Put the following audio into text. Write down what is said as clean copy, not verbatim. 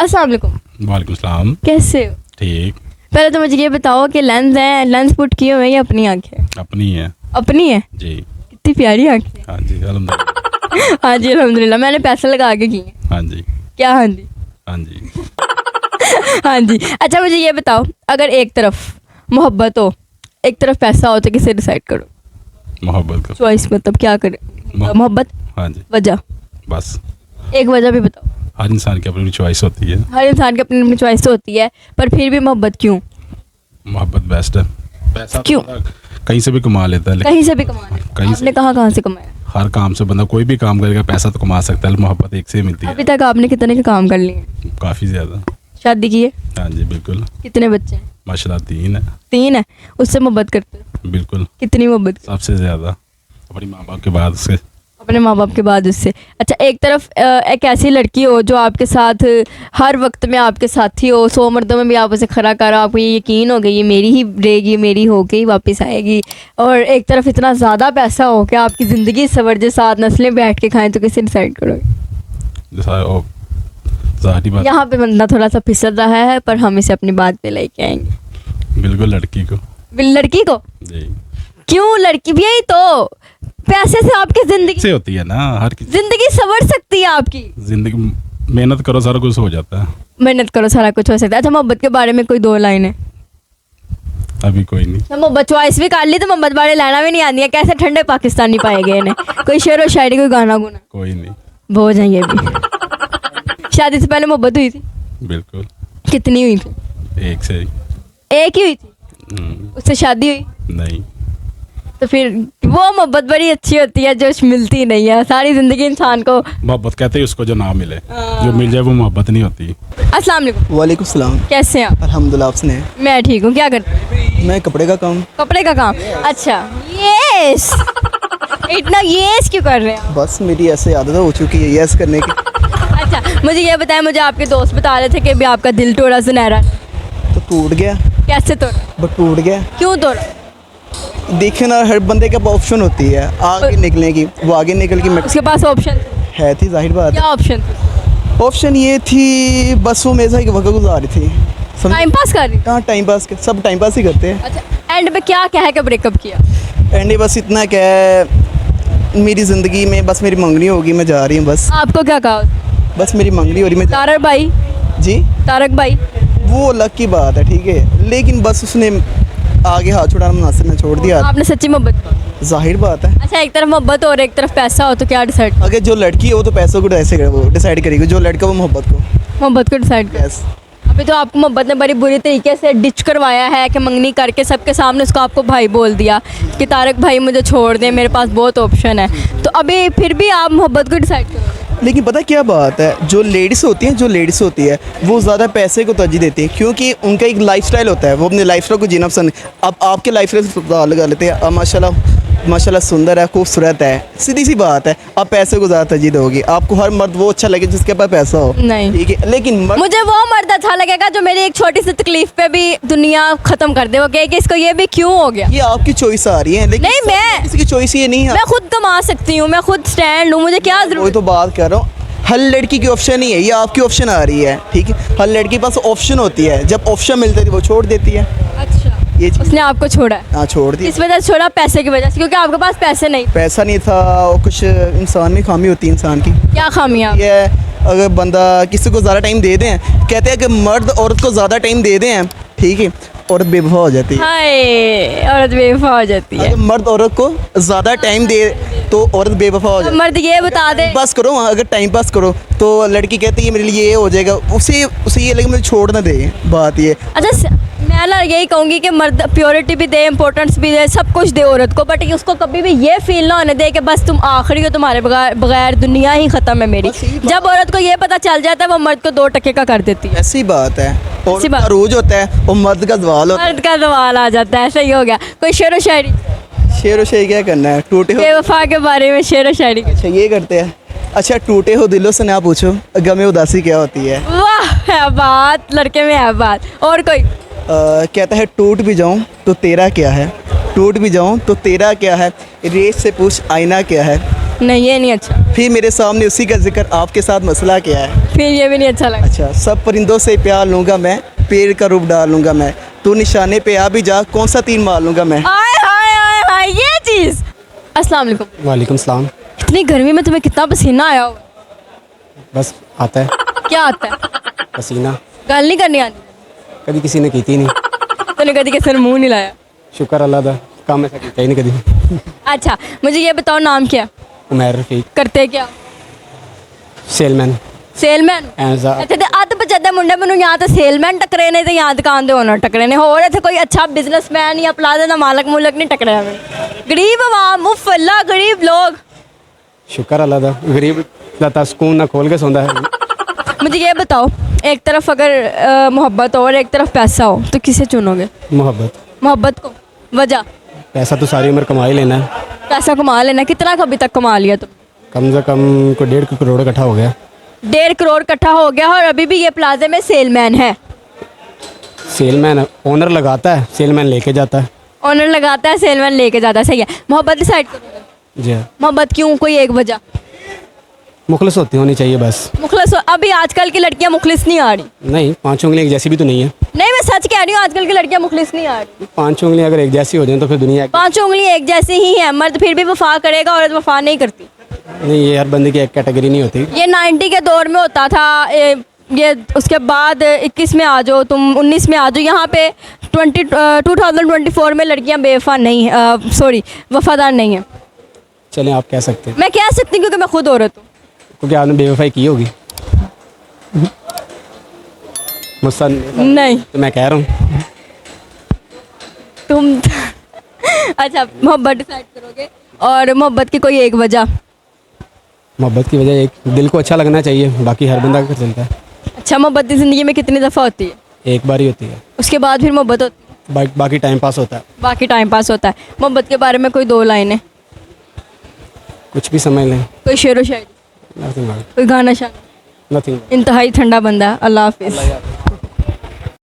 अस्सलाम वालेकुम। वालेकुम सलाम। कैसे हो? ठीक। पहले तो मुझे ये बताओ कि लेंस है, लेंस पुट किए हुए हैं या अपनी आंखें? अपनी है अपनी है। जी। कितनी प्यारी आंखें। हाँ जी अल्हम्दुलिल्लाह। हाँ जी अल्हम्दुलिल्लाह, मैंने पैसे लगा के की हैं। हाँ जी। क्या हाँ जी? हाँ जी। हाँ जी। अच्छा मुझे ये बताओ, अगर एक तरफ मोहब्बत हो, एक तरफ पैसा हो, तो किसे डिसाइड करो? मोहब्बत का। चॉइस मतलब क्या करे? मोहब्बत। हाँ जी वजह? बस। एक वजह भी बताओ। हर इंसान की अपनी चॉइस होती है। हर इंसान की अपनी अपनी चॉइस होती है, पर फिर भी मोहब्बत क्यों? मोहब्बत बेस्ट है। पैसा तो क्यों? बंदा कहीं से भी कमा लेता है, लेकिन कहीं से भी कमाना है। कहीं आपने से कहाँ से कमाया? हर काम से बंदा कोई भी काम करेगा पैसा तो कमा सकता है, मोहब्बत एक से ही मिलती अभी है। तक आपने कितने के काम कर लिए हैं? काफ़ी ज़्यादा। शादी की है? हाँ जी बिल्कुल। कितने बच्चे हैं? माशाल्लाह 3 है। 3 है। उससे मोहब्बत करते हो? बिल्कुल। कितनी मोहब्बत करते सबसे ज़्यादा अपनी माँ बाप के बाद से। हो? अपने माँ बाप के बाद उससे। अच्छा एक तरफ एक ऐसी लड़की हो जो आपके साथ हर वक्त में आपके साथी हो, 100 मरतबे में भी आप उसे खड़ा करो, आपको ये यकीन हो गई ये मेरी ही रहेगी, मेरी होके ही वापस आएगी, और एक तरफ इतना ज़्यादा पैसा हो कि आपकी ज़िंदगी सवर जे साथ नस्लें बैठ के खाएं, तो किसे डिसाइड करोगे? ज़ाहिरी बात। यहाँ पे बंदा थोड़ा सा फिसल रहा है, पर हम इसे अपनी बात पे लेके आएंगे। बिल्कुल लड़की को। लड़की को? जी। क्यों लड़की भी? यही तो पैसे से आपकी जिंदगी से होती है ना, हर किसी जिंदगी संवर सकती है आपकी। जिंदगी मेहनत करो सारा कुछ हो जाता है। मेहनत करो सारा कुछ हो सकता है। अच्छा मोहब्बत के बारे में कोई 2 लाइनें? अभी कोई नहीं। तो मोहब्बत चॉइस भी कर ली तो मोहब्बत बारे लाना भी नहीं आती है। कैसे ठंडे पाकिस्तानी पाए गए ने? कोई शेर व शायरी, कोई गाना गुना? कोई नहीं। वो हो जाएंगे अभी। शादी से पहले मोहब्बत हुई थी? बिल्कुल। कितनी हुई थी? एक से ही। एक ही हुई थी? उससे शादी हुई? नहीं। तो फिर वो मोहब्बत बड़ी अच्छी होती है जो मिलती नहीं है सारी जिंदगी इंसान को। मोहब्बत कहते हैं उसको जो ना मिले, जो मिल जाए वो मोहब्बत नहीं होती। अस्सलाम वालेकुम। वालेकुम सलाम। कैसे हैं आप? अल्हम्दुलिल्लाह, आप सुनाएं? मैं ठीक हूँ। क्या करते हैं? मैं कपड़े का काम। कपड़े का काम। अच्छा यस। इतना यस क्यों कर रहे हैं? बस मेरी ऐसे आदत हो चुकी है यस करने की। अच्छा मुझे ये बताएं, मुझे आपके दोस्त बता रहे थे कि अभी आपका दिल तोड़ा सुनहरा। तो टूट गया, कैसे तोड़ा? बट टूट गया। क्यों तोड़ा? देखिए ना, हर बंदे के पास ऑप्शन होती है आगे निकलने की, वो आगे निकल की उसके पास ऑप्शन है थी, जाहिर बात क्या ऑप्शन? है। ऑप्शन ये थी बस वो मेरे साथ वक्त गुजार रही थी। टाइम पास कर रही? हाँ टाइम पास, सब टाइम पास ही करते हैं। अच्छा एंड पे क्या कह के ब्रेकअप किया? एंड बस इतना क्या है, मेरी ज़िंदगी में बस मेरी मंगनी होगी, मैं जा रही हूँ बस। आपको क्या कहा? बस मेरी मंगनी हो रही, मैं तारक भाई? जी तारक भाई वो अलग की बात है, ठीक है, लेकिन बस उसने आगे हाथ छुड़ाना मुनासिब में छोड़ दिया। आपने सच्ची मोहब्बत? जाहिर बात है। अच्छा एक तरफ मोहब्बत और एक तरफ पैसा हो तो क्या डिसाइड? अगर जो लड़की है वो तो पैसों को ऐसे वो डिसाइड करेगी, जो लड़का वो मोहब्बत को। मोहब्बत को डिसाइड कर। यस। अभी तो आपको मोहब्बत ने बड़ी बुरी तरीके से डिच करवाया है कि मंगनी करके सबके सामने उसको आपको भाई बोल दिया कि तारक भाई मुझे छोड़ दें, मेरे पास बहुत ऑप्शन है। तो अभी फिर भी आप मोहब्बत को डिसाइड करो? लेकिन पता क्या बात है, जो लेडीज़ होती है वो ज़्यादा पैसे को तरजीह देती है, क्योंकि उनका एक लाइफस्टाइल होता है, वो अपने लाइफस्टाइल को जीना पसंद। अब आपके लाइफस्टाइल से पता लगा लेते हैं, अब माशाल्लाह सुंदर है, खूबसूरत है, सीधी सी बात है, आप पैसे को ज़्यादा तरजीह दोगी। आपको हर मर्द वो अच्छा लगे जिसके पास पैसा हो, नहीं। ठीक है, लेकिन मुझे वो मर्द अच्छा लगेगा जो मेरी एक छोटी सी तकलीफ पे भी दुनिया खत्म कर दे। वो कहे कि इसको ये भी क्यों हो गया। ये आपकी चॉइस आ रही है, लेकिन नहीं, मैं किसी की चॉइस ये नहीं है। मैं खुद कमा सकती हूँ, मैं खुद स्टैंड हूँ, मुझे क्या वही जरूरत? तो बात कर रहा हूँ, हर लड़की की ऑप्शन नहीं है, ये आपकी ऑप्शन आ रही है, ठीक है। हर लड़की के पास ऑप्शन होती है, जब ऑप्शन मिलते है वो छोड़ देती है। अच्छा ये चीज़। उसने आपको छोड़ा है? हाँ छोड़ दी। इस वजह से छोड़ा? पैसे की वजह से? क्योंकि आपके पास पैसे नहीं? पैसा नहीं था, और कुछ इंसान में खामी होती है इंसान की। क्या खामियां? ये है, अगर बंदा किसी को ज़्यादा टाइम दे दें, कहते हैं कि मर्द औरत को ज़्यादा टाइम दे दें, ठीक है, औरत बेवफा हो जाती है। हाय औरत बेवफा हो जाती है। अगर मर्द औरत को ज़्यादा टाइम दे तो औरत बेवफा हो जाती है। मर्द ये बता दे पास करो, अगर टाइम पास करो तो लड़की कहती है मेरे लिए ये हो जाएगा, उसे ये लगे मुझे छोड़ ना दे, बात ये। अच्छा मैं ना यही कहूँगी कि मर्द प्योरिटी भी दे, इम्पोर्टेंस भी दे, सब कुछ दे औरत को, बट उसको कभी भी ये फील ना होने दे कि बस तुम आखिरी हो, तुम्हारे बगैर दुनिया ही ख़त्म है मेरी। जब औरत को ये पता चल जाता है वो मर्द को 2 टके का कर देती है। ऐसी बात है, ऐसी बात। औरत का रोज होता है और मर्द का सवाल होता मर्द का सवाल आ जाता है। सही हो गया। कोई शेर व शायरी? है। शेर व शायरी क्या करना है, टूटे हो। बेवफा के बारे में शेर व शायरी। अच्छा ये करते हैं। अच्छा टूटे हो दिलों से ना पूछो, गमे उदासी क्या होती है। वाह है बात, लड़के में है बात। और कोई? कहता है टूट भी जाऊं तो तेरा क्या है, टूट भी जाऊं तो तेरा क्या है, रेत से पूछ आईना क्या है। नहीं ये नहीं अच्छा, फिर मेरे सामने उसी का जिक्र, आपके साथ मसला क्या है? फिर ये भी नहीं अच्छा लगा। अच्छा, सब परिंदों से प्यार लूँगा मैं, पेड़ का रूप डाल लूँगा मैं, तू निशाने पे आ भी जा, कौन सा तीर मार लूँगा मैं। आय हाय हाय हाय ये चीज़। अस्सलाम वालेकुम। वालेकुम सलाम। इतनी गर्मी में तुम्हें कितना पसीना आया होगा? बस आता है क्या आता है? पसीना, गल नहीं करनी आती? कभी किसी ने की नहीं। तूने कभी किसी ने मुंह नहीं लाया? शुक्र अल्लाह दा, काम ऐसा किया ही नहीं कभी। अच्छा मुझे ये बताओ नाम क्या? उमैर रफीक, करते क्या? Salesman salesman. ਐਜ਼ ਅ ਇੱਥੇ ਤੇ ਅੱਧ ਪਚੱਦੇ ਮੁੰਡੇ ਮੈਨੂੰ ਜਾਂ ਤਾਂ ਸੇਲਮੈਨ ਟਕਰੇ ਨੇ ਤੇ ਜਾਂ ਦੁਕਾਨ ਦੇ ਓਨਰ ਟਕਰੇ ਨੇ, ਹੋਰ ਇੱਥੇ ਕੋਈ ਅੱਛਾ ਬਿਜ਼ਨਸਮੈਨ ਜਾਂ ਪਲਾਜ਼ਾ ਦਾ ਮਾਲਕ ਮੁਲਕ ਨਹੀਂ ਟਕਰਿਆ ਮੈਨੂੰ। ਗਰੀਬ ਆਵਾਮ, ਮੁਫੱਲਾ ਗਰੀਬ लोग। शुक्र अल्लाह दा, गरीब दाता सुकून ना खोल के सोंदा है। मुझे ये बताओ, एक तरफ अगर मोहब्बत हो और एक तरफ पैसा हो तो किसे चुनोगे? मोहब्बत। मोहब्बत को। वजह? पैसा तो सारी उम्र कमा ही लेना है, पैसा कमा लेना। कितना अभी तक कमा लिया तुम? कम से कम को 1.5 करोड़ इकट्ठा हो गया। 1.5 करोड़ इकट्ठा हो गया और अभी भी ये प्लाजे में सेलमैन है। सेलमैन ओनर लगाता है, सेलमैन लेके जाता है। ओनर लगाता है, सेलमैन लेके जाता है। सही है। मोहब्बत डिसाइड करोगे? जी हाँ। मोहब्बत क्यों, कोई एक वजह? मुखलिस होती होनी चाहिए बस। मुखलिस अभी आजकल की लड़कियां मुखलिस नहीं आ रही। नहीं, 5 उंगलियां एक जैसी भी तो नहीं है। नहीं मैं सच कह रही हूँ, आजकल की लड़कियां मुखलिस नहीं आ रही। 5 उंगलियां अगर एक जैसी हो जाए तो फिर दुनिया 5 उंगली एक जैसी ही है, मर्द फिर भी वफा करेगा, औरत वफा नहीं करती। नहीं, ये हर बंदे की एक कैटेगरी नहीं होती। ये 90 के दौर में होता था, ये उसके बाद 21 में आ जाओ तुम, 19 में आ जाओ, यहाँ पे 2024 में लड़कियाँ बेवफा नहीं है, सॉरी वफादार नहीं है। चलें, आप कह सकते हैं, मैं कह सकती हूँ क्योंकि मैं खुद औरत हूँ। क्योंकि आपने बेवफाई की होगी। मुझसे नहीं तो मैं कह रहा हूँ। तुम अच्छा मोहब्बत डिसाइड करोगे और मोहब्बत की कोई एक वजह? मोहब्बत की वजह एक, दिल को अच्छा लगना चाहिए, बाकी हर बंदा कर चलता है। अच्छा मोहब्बत की ज़िंदगी में कितनी दफ़ा होती है? एक बार ही होती है, उसके बाद फिर मोहब्बत होती है? बाकी टाइम पास होता है। बाकी टाइम पास होता है। मोहब्बत के बारे में कोई 2 लाइनें, कुछ भी समझ लें। कोई शेर व शायरी, नथिंग, कोई गाना शाना? नथिंग। इंतहाई ठंडा बंदा है। अल्लाह हाफिज़।